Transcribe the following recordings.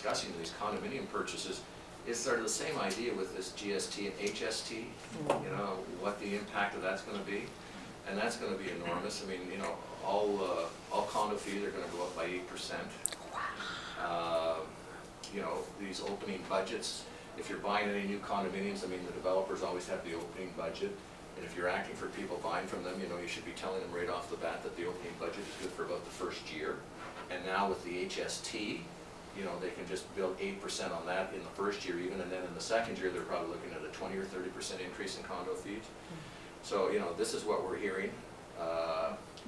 discussing these condominium purchases is sort of the same idea with this GST and HST, you know, what the impact of that's going to be. And that's going to be enormous. I mean, you know, all condo fees are going to go up by 8%. You know, these opening budgets, if you're buying any new condominiums, I mean, the developers always have the opening budget. And if you're acting for people buying from them, you know, you should be telling them right off the bat that the opening budget is good for about the first year. And now with the HST, you know, they can just build 8% on that in the first year even, and then in the second year they're probably looking at a 20 or 30% increase in condo fees. So, you know, this is what we're hearing.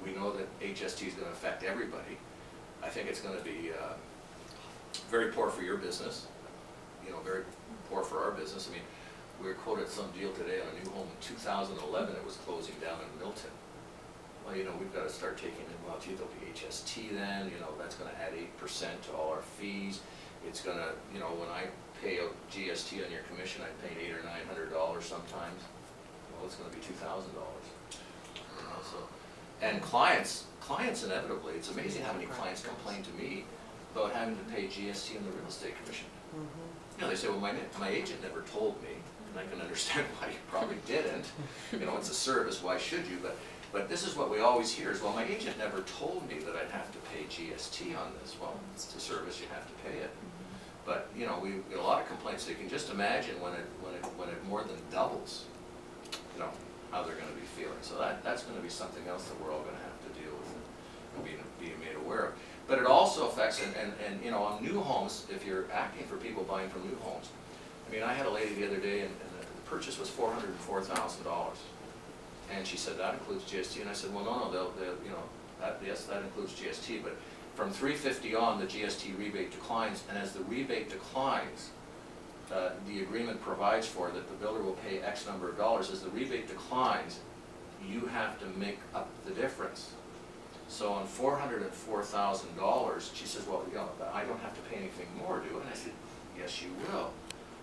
We know that HST is going to affect everybody. I think it's going to be very poor for your business, you know, very poor for our business. I mean, we were quoted some deal today on a new home in 2011. It was closing down in Milton. Well, you know, we've got to start taking in, well, gee, there'll be HST then, you know, that's going to add 8% to all our fees. It's going to, you know, when I pay a GST on your commission, I'm paying $800 or $900 sometimes. Well, it's going to be $2,000. You know, so, and clients inevitably, it's amazing how many clients complain to me about having to pay GST on the real estate commission. You know, they say, well, my agent never told me, and I can understand why you probably didn't. You know, it's a service, why should you? But this is what we always hear is, well, my agent never told me that I'd have to pay GST on this. Well, it's a service, you have to pay it. But, you know, we get a lot of complaints, so you can just imagine when it more than doubles, you know, how they're going to be feeling. So that's going to be something else that we're all going to have to deal with and be made aware of. But it also affects, and you know, on new homes, if you're acting for people buying from new homes. I mean, I had a lady the other day, and the purchase was $404,000. And she said, that includes GST. And I said, well, no, they'll you know, yes, that includes GST. But from $350 on, the GST rebate declines. And as the rebate declines, the agreement provides for that the builder will pay X number of dollars. As the rebate declines, you have to make up the difference. So on $404,000, she says, well, you know, I don't have to pay anything more, do I? And I said, yes, you will.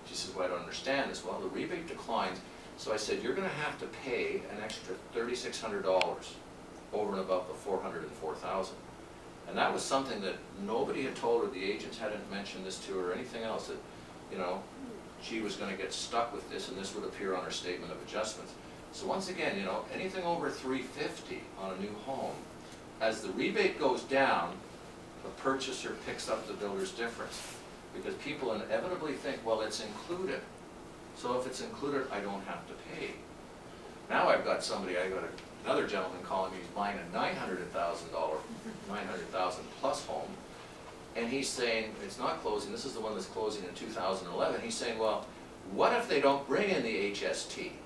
She says, well, I don't understand this. Well, the rebate declines. So I said, you're going to have to pay an extra $3,600 over and above the $404,000. And that was something that nobody had told her. The agents hadn't mentioned this to her or anything else, that, you know, she was going to get stuck with this, and this would appear on her statement of adjustments. So once again, you know, anything over $350 on a new home, as the rebate goes down, the purchaser picks up the builder's difference. Because people inevitably think, well, it's included. So if it's included, I don't have to pay. Now I've got somebody, I got another gentleman calling me, he's buying a $900,000 plus home. And he's saying, it's not closing, this is the one that's closing in 2011. He's saying, well, what if they don't bring in the HST?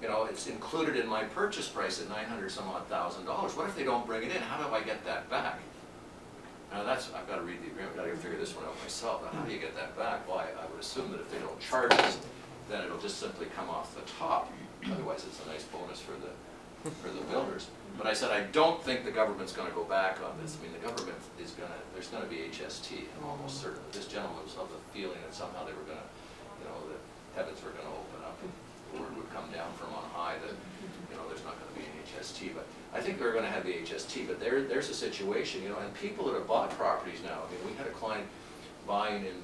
You know, it's included in my purchase price at $900,000. What if they don't bring it in? How do I get that back? Now that's, I've got to read the agreement, I've got to figure this one out myself. Now how do you get that back? Well, I would assume that if they don't charge us, then it'll just simply come off the top. Otherwise it's a nice bonus for the builders. But I said, I don't think the government's going to go back on this. I mean, the government is going to, there's going to be HST, I'm almost certain. This gentleman was of the feeling that somehow they were going to, you know, the heavens were going to open up and the word would come down from on high that, you know, there's not going to be an HST. But I think they're going to have the HST. But there's a situation, you know, and people that have bought properties now. I mean, we had a client buying in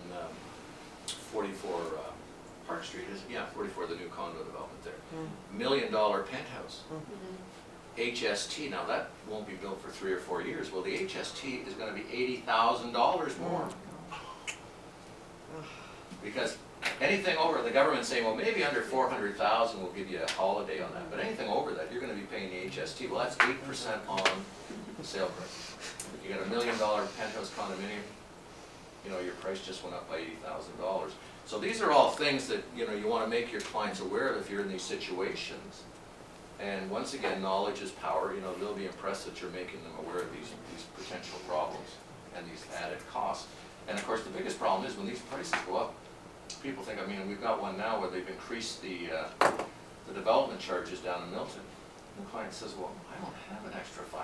44 Park Street, 44, the new condo development there. $1 million penthouse. HST, now that won't be built for 3 or 4 years. Well, the HST is going to be $80,000 more. Because anything over, the government's saying, well, maybe under $400,000 we'll give you a holiday on that. But anything over that, you're going to be paying the HST. Well, that's 8% on the sale price. You got $1 million penthouse condominium, you know, your price just went up by $80,000. So these are all things that, you know, you want to make your clients aware of if you're in these situations. And once again, knowledge is power. You know, they'll be impressed that you're making them aware of these potential problems and these added costs. And of course, the biggest problem is when these prices go up, people think, I mean, we've got one now where they've increased the development charges down in Milton. And the client says, well, I don't have an extra $5,000. I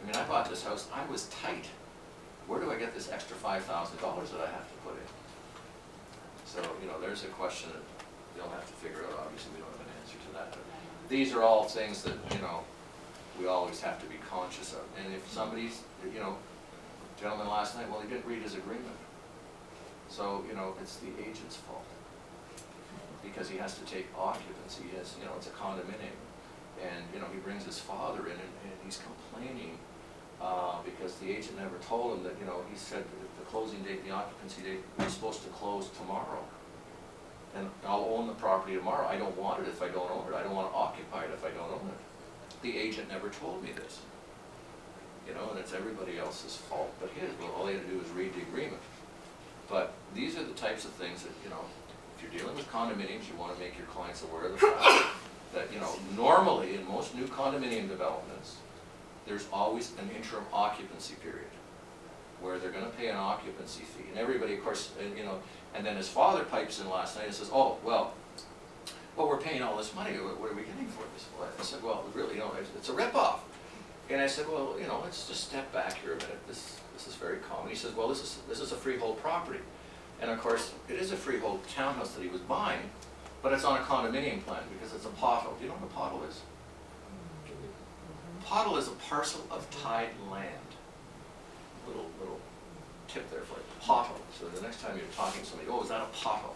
mean, I bought this house, I was tight. Where do I get this extra $5,000 that I have to put in? So, you know, there's a question that they'll have to figure out. Obviously, we don't have an answer to that. But these are all things that, you know, we always have to be conscious of. And if somebody's, you know, Gentleman last night, well, he didn't read his agreement. So, you know, it's the agent's fault. Because he has to take occupancy. He has, you know, it's a condominium. And, you know, he brings his father in and he's complaining because the agent never told him that, you know, he said that the closing date, the occupancy date, we're supposed to close tomorrow. And I'll own the property tomorrow. I don't want it if I don't own it. I don't want to occupy it if I don't own it. The agent never told me this. You know, and it's everybody else's fault but his. Well, all they had to do is read the agreement. But these are the types of things that, you know, if you're dealing with condominiums, you want to make your clients aware of the fact that, you know, normally in most new condominium developments, there's always an interim occupancy period where they're going to pay an occupancy fee. And everybody, of course, you know, and then his father pipes in last night and says, oh, well, we're paying all this money. What are we getting for this? Well, I said, well, really, you know, it's a ripoff. And I said, well, you know, let's just step back here a minute. This is very common. He says, well, this is a freehold property. And of course, it is a freehold townhouse that he was buying, but it's on a condominium plan because it's a pothole. Do you know what a pothole is? Pothole is a parcel of tied land. Little tip there for you. Pothole. So the next time you're talking to somebody, oh, is that a pothole?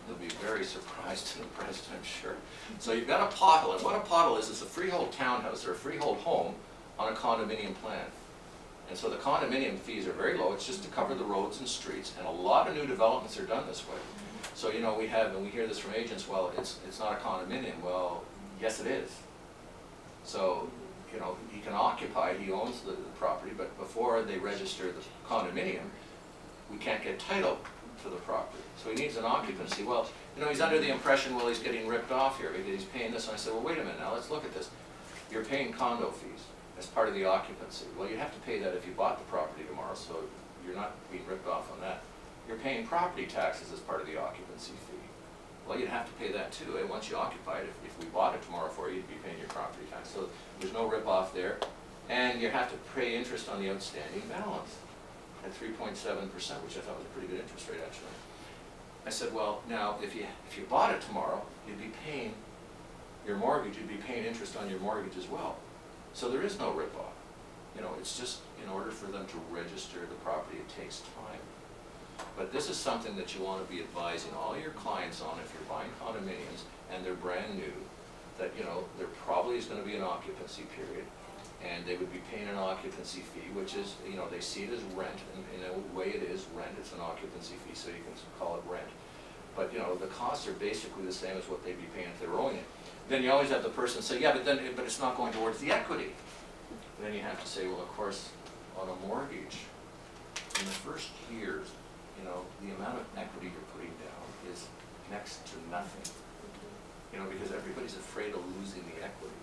They'll be very surprised and impressed, I'm sure. So you've got a pothole, and what a pothole is a freehold townhouse or a freehold home on a condominium plan. And so the condominium fees are very low. It's just to cover the roads and streets, and a lot of new developments are done this way. So, you know, we hear this from agents, well, it's not a condominium. Well, yes it is. So, you know, he can occupy, he owns the property, but before they register the condominium, we can't get title to the property. So he needs an occupancy. Well, you know, he's under the impression, well, he's getting ripped off here because he's paying this. And I said, well, wait a minute now, let's look at this. You're paying condo fees as part of the occupancy. Well, you have to pay that if you bought the property tomorrow, so you're not being ripped off on that. You're paying property taxes as part of the occupancy fee. Well, you'd have to pay that too. And once you occupy it, if we bought it tomorrow for you, you'd be paying your property tax. So there's no rip off there. And you have to pay interest on the outstanding balance at 3.7%, which I thought was a pretty good interest rate actually. I said, well, now if you bought it tomorrow, you'd be paying your mortgage, you'd be paying interest on your mortgage as well. So there is no rip-off. You know, it's just in order for them to register the property, it takes time. But this is something that you want to be advising all your clients on if you're buying condominiums and they're brand new, that, you know, there probably is going to be an occupancy period, and they would be paying an occupancy fee, which is, you know, they see it as rent, and in a way it is rent. It's an occupancy fee, so you can call it rent. But, you know, the costs are basically the same as what they'd be paying if they were owning it. Then you always have the person say, yeah, but it's not going towards the equity. And then you have to say, well, of course, on a mortgage, in the first years, you know, the amount of equity you're putting down is next to nothing. You know, because everybody's afraid of losing the equity.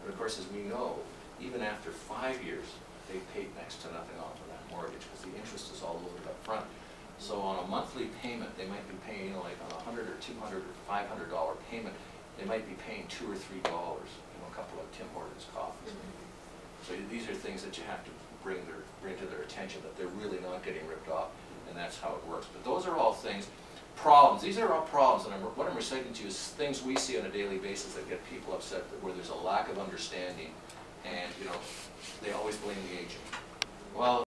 And of course, as we know, even after 5 years, they paid next to nothing off of that mortgage because the interest is all loaded up front. So on a monthly payment, they might be paying, you know, like on $100 or $200 or $500 payment, they might be paying $2 or $3, you know, a couple of Tim Hortons coffees maybe. So these are things that you have to bring to their attention, that they're really not getting ripped off, and that's how it works. But those are all things, problems. These are all problems, and what I'm reciting to you is things we see on a daily basis that get people upset, where there's a lack of understanding, and, you know, they always blame the agent. Well,